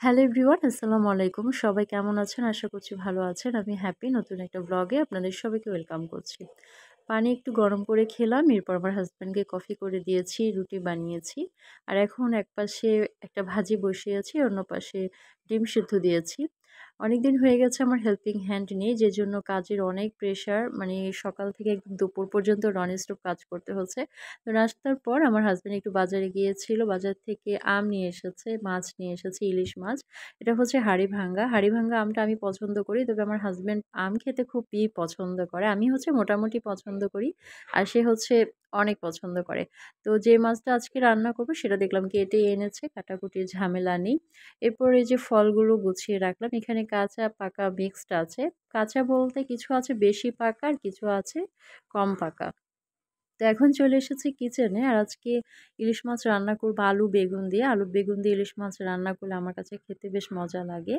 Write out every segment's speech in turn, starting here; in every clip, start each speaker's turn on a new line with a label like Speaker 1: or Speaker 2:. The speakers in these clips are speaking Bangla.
Speaker 1: হ্যালো এভরিওয়ান, আসসালামু আলাইকুম। সবাই কেমন আছেন? আশা করছি ভালো আছেন। আমি হ্যাপি নতুন একটা ব্লগে আপনাদের সবাইকে ওয়েলকাম করছি। পানি একটু গরম করে খেলাম, এরপর আমার হাসব্যান্ডকে কফি করে দিয়েছি, রুটি বানিয়েছি। আর এখন একপাশে একটা ভাজি বসিয়েছি, অন্য পাশে ডিম সিদ্ধ দিয়েছি। অনেকদিন হয়ে গেছে আমার হেল্পিং হ্যান্ড নেই, যেজন্য কাজের অনেক প্রেশার। মানে সকাল থেকে একদম দুপুর পর্যন্ত ননস্টপ কাজ করতে হচ্ছে। তো নাস্তার পর আমার হাসব্যান্ড একটু বাজারে গিয়েছিল। বাজার থেকে আম নিয়ে এসেছে, মাছ নিয়ে এসেছে, ইলিশ মাছ। এটা হচ্ছে হাড়িভাঙ্গা। হাড়িভাঙ্গা আমটা আমি পছন্দ করি। তবে আমার হাসব্যান্ড আম খেতে খুবই পছন্দ করে। আমি হচ্ছে মোটামুটি পছন্দ করি। আর সে হচ্ছে অনেক পছন্দ করে। তো যে মাছটা আজকে রান্না করব সেটা দেখলাম কেটে এনেছে, কাটাকুটির ঝামেলা নেই। এরপর এই যে ফলগুলো গুছিয়ে রাখলাম। এখানে কাঁচা পাকা মিক্সড আছে। কাঁচা বলতে কিছু আছে বেশি পাকা আর কিছু আছে কম পাকা। তো এখন চলে এসেছি কিচেনে। আর আজকে ইলিশ মাছ রান্না করব আলু বেগুন দিয়ে। আলু বেগুন দিয়ে ইলিশ মাছ রান্না করলে আমার কাছে খেতে বেশ মজা লাগে।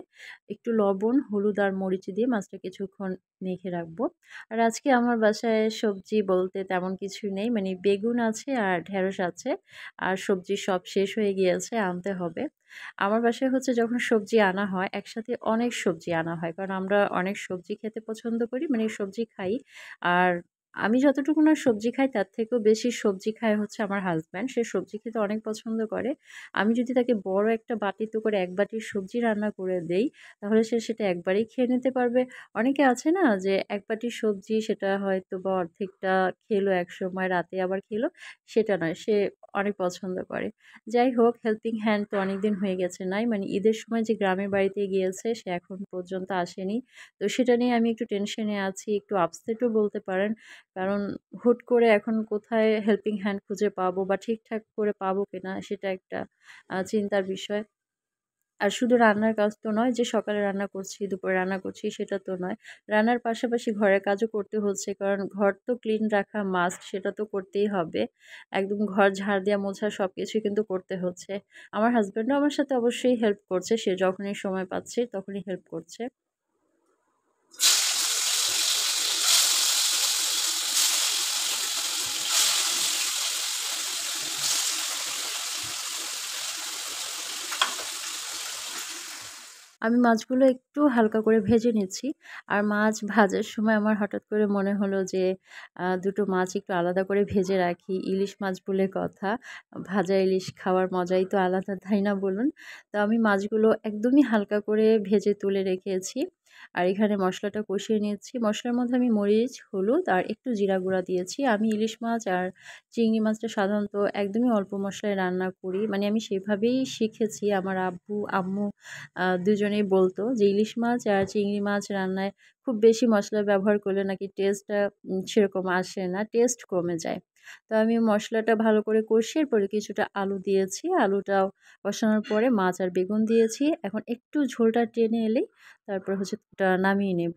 Speaker 1: একটু লবণ, হলুদ আর মরিচ দিয়ে মাছটা কিছুক্ষণ মেখে রাখবো। আর আজকে আমার বাসায় সবজি বলতে তেমন কিছু নেই। মানে বেগুন আছে আর ঢেঁড়স আছে। আর সবজি সব শেষ হয়ে গিয়েছে, আনতে হবে। আমার বাসায় হচ্ছে যখন সবজি আনা হয়, একসাথে অনেক সবজি আনা হয়। কারণ আমরা অনেক সবজি খেতে পছন্দ করি, মানে সবজি খাই। আর আমি যতটুকু না সবজি খাই তার থেকেও বেশি সবজি খায় হচ্ছে আমার হাসব্যান্ড। সে সবজি খেতে অনেক পছন্দ করে। আমি যদি তাকে বড় একটা বাটিতে করে ১ বাটি সবজি রান্না করে দেই, তাহলে সে সেটা একবারেই খেয়ে নিতে পারবে। অনেকে আছে না যে ১ বাটি সবজি সেটা হয়তোবা অর্ধেকটা খেলো একসময়, রাতে আবার খেলো, সেটা নয়। সে অনেক পছন্দ করে। যাই হোক, হেল্পিং হ্যান্ড তো অনেকদিন হয়ে গেছে নাই। মানে ঈদের সময় যে গ্রামের বাড়িতে গিয়েছে সে এখন পর্যন্ত আসেনি। তো সেটা নিয়ে আমি একটু টেনশনে আছি, একটু আপসেটও বলতে পারেন। কারণ হুট করে এখন কোথায় হেল্পিং হ্যান্ড খুঁজে পাবো বা ঠিকঠাক করে পাবো কিনা সেটা একটা চিন্তার বিষয়। আর শুধু রান্নার কাজ তো নয় যে সকালে রান্না করছি, দুপুরে রান্না করছি সেটা তো নয়। রান্নার পাশাপাশি ঘরের কাজও করতে হচ্ছে, কারণ ঘর তো ক্লিন রাখা মাস্ট, সেটা তো করতেই হবে। একদম ঘর ঝাড় দেওয়া, মোছা সবকিছুই কিন্তু করতে হচ্ছে। আমার হাসব্যান্ডও আমার সাথে অবশ্যই হেল্প করছে। সে যখনই সময় পাচ্ছে তখনই হেল্প করছে। আমি মাছগুলো একটু হালকা করে ভেজে নিচ্ছি। আর মাছ ভাজার সময় আমার হঠাৎ করে মনে হলো যে ২ টো মাছ একটু আলাদা করে ভেজে রাখি। ইলিশ মাছ বলে কথা। ভাজা ইলিশ খাওয়ার মজাই তো আলাদা, তাই না বলুন? তো আমি মাছগুলো একদমই হালকা করে ভেজে তুলে রেখেছি। আর এখানে মশলাটা কষিয়ে নিচ্ছি। মশলার মধ্যে আমি মরিচ, হলুদ আর একটু জিরা গুঁড়া দিয়েছি। আমি ইলিশ মাছ আর চিংড়ি মাছটা সাধারণত একদমই অল্প মশলায় রান্না করি। মানে আমি সেভাবেই শিখেছি। আমার আব্বু, আম্মু দুজনেই বলতো যে ইলিশ মাছ আর চিংড়ি মাছ রান্নায় খুব বেশি মশলা ব্যবহার করলে নাকি টেস্টটা সেরকম আসে না, টেস্ট কমে যায়। তো আমি মশলাটা ভালো করে কষিয়ে এরপরে কিছুটা আলু দিয়েছি। আলুটাও কষানোর পরে মাছ আর বেগুন দিয়েছি। এখন একটু ঝোলটা টেনে এলেই তারপর হচ্ছে ওটা নামিয়ে নেব।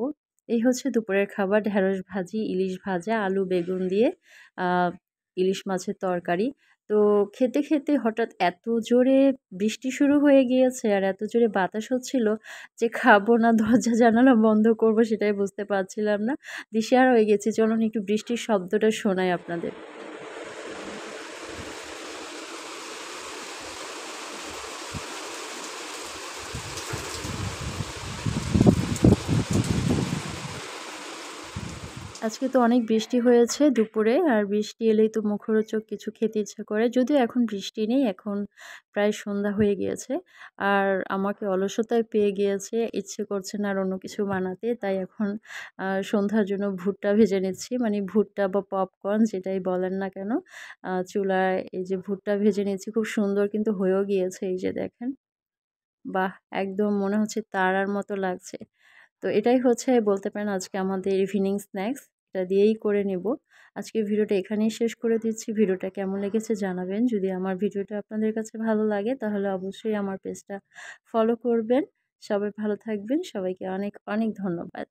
Speaker 1: এই হচ্ছে দুপুরের খাবার, ঢেঁড়স ভাজি, ইলিশ ভাজা, আলু বেগুন দিয়ে আ ইলিশ মাছের তরকারি। তো খেতে, খেতে হঠাৎ এত জোরে বৃষ্টি শুরু হয়ে গিয়েছে আর এত জোরে বাতাস হচ্ছিল যে খাবো না দরজা জানালা বন্ধ করব সেটাই বুঝতে পারছিলাম না। দিশেহারা হয়ে গেছি। চলুন একটু বৃষ্টির শব্দটা শোনাই আপনাদের। আজকে তো অনেক বৃষ্টি হয়েছে দুপুরে। আর বৃষ্টি এলেই তো মুখরোচক কিছু খেতে ইচ্ছা করে। যদিও এখন বৃষ্টি নেই, এখন প্রায় সন্ধ্যা হয়ে গিয়েছে। আর আমাকে অলসতায় পেয়ে গিয়েছে, ইচ্ছে করছে না আর অন্য কিছু বানাতে। তাই এখন সন্ধ্যার জন্য ভুট্টা ভেজে নিচ্ছি। মানে ভুট্টা বা পপকর্ন যেটাই বলেন না কেন, চুলায় এই যে ভুট্টা ভেজে নিচ্ছি। খুব সুন্দর কিন্তু হয়েও গিয়েছে, এই যে দেখেন। বাহ! একদম মনে হচ্ছে তারার মতো লাগছে। তো এটাই হচ্ছে বলতে পারেন আজকে আমাদের ইভিনিং স্ন্যাক্স। এটা দিয়েই করে নেব। আজকের ভিডিওটা এখানেই শেষ করে দিচ্ছি। ভিডিওটা কেমন লেগেছে জানাবেন। যদি আমার ভিডিওটা আপনাদের কাছে ভালো লাগে তাহলে অবশ্যই আমার পেজটা ফলো করবেন। সবাই ভালো থাকবেন। সবাইকে অনেক, অনেক ধন্যবাদ।